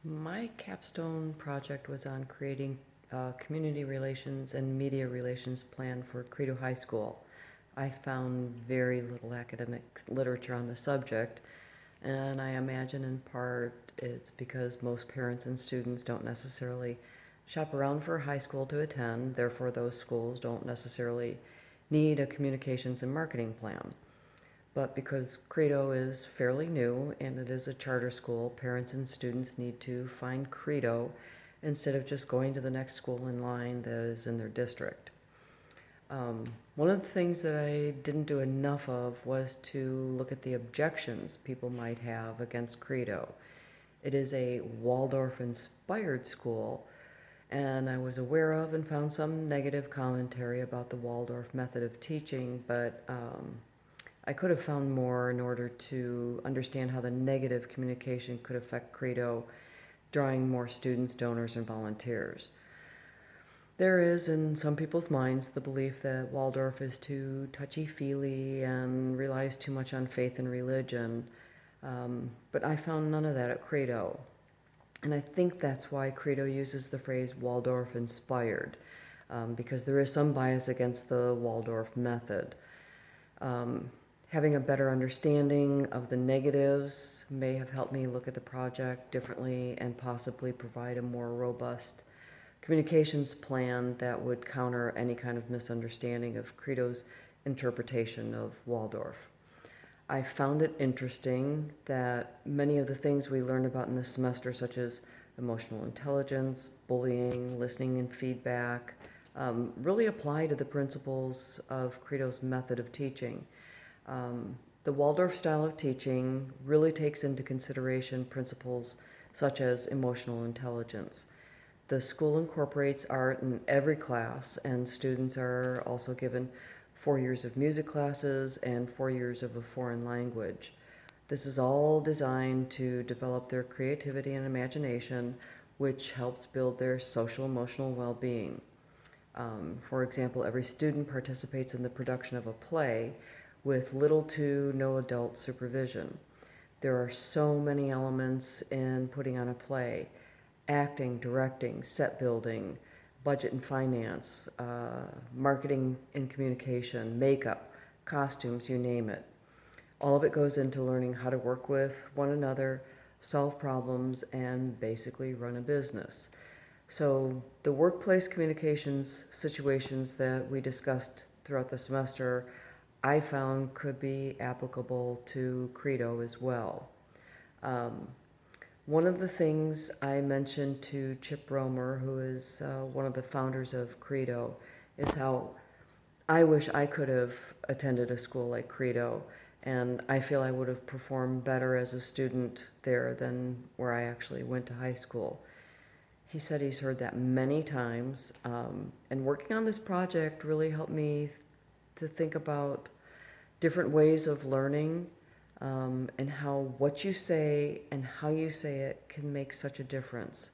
My capstone project was on creating a community relations and media relations plan for Credo High School. I found very little academic literature on the subject, and I imagine in part it's because most parents and students don't necessarily shop around for a high school to attend, therefore those schools don't necessarily need a communications and marketing plan. But because Credo is fairly new and it is a charter school, parents and students need to find Credo instead of just going to the next school in line that is in their district. One of the things that I didn't do enough of was to look at the objections people might have against Credo. It is a Waldorf-inspired school, and I was aware of and found some negative commentary about the Waldorf method of teaching, but I could have found more in order to understand how the negative communication could affect Credo, drawing more students, donors, and volunteers. There is, in some people's minds, the belief that Waldorf is too touchy-feely and relies too much on faith and religion, but I found none of that at Credo. And I think that's why Credo uses the phrase Waldorf-inspired, because there is some bias against the Waldorf method. Having a better understanding of the negatives may have helped me look at the project differently and possibly provide a more robust communications plan that would counter any kind of misunderstanding of Credo's interpretation of Waldorf. I found it interesting that many of the things we learned about in this semester, such as emotional intelligence, bullying, listening and feedback, really apply to the principles of Credo's method of teaching. The Waldorf style of teaching really takes into consideration principles such as emotional intelligence. The school incorporates art in every class, and students are also given 4 years of music classes and 4 years of a foreign language. This is all designed to develop their creativity and imagination, which helps build their social emotional well-being. For example, every student participates in the production of a play with little to no adult supervision. There are so many elements in putting on a play: acting, directing, set building, budget and finance, marketing and communication, makeup, costumes, you name it. All of it goes into learning how to work with one another, solve problems, and basically run a business. So the workplace communications situations that we discussed throughout the semester, I found could be applicable to Credo as well. One of the things I mentioned to Chip Romer, who is one of the founders of Credo, is how I wish I could have attended a school like Credo, and I feel I would have performed better as a student there than where I actually went to high school. He said he's heard that many times, and working on this project really helped me to think about different ways of learning, and how what you say and how you say it can make such a difference.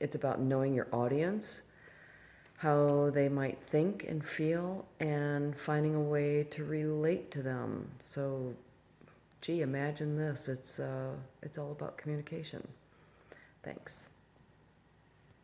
It's about knowing your audience, how they might think and feel, and finding a way to relate to them. So, gee, imagine this. It's all about communication. Thanks.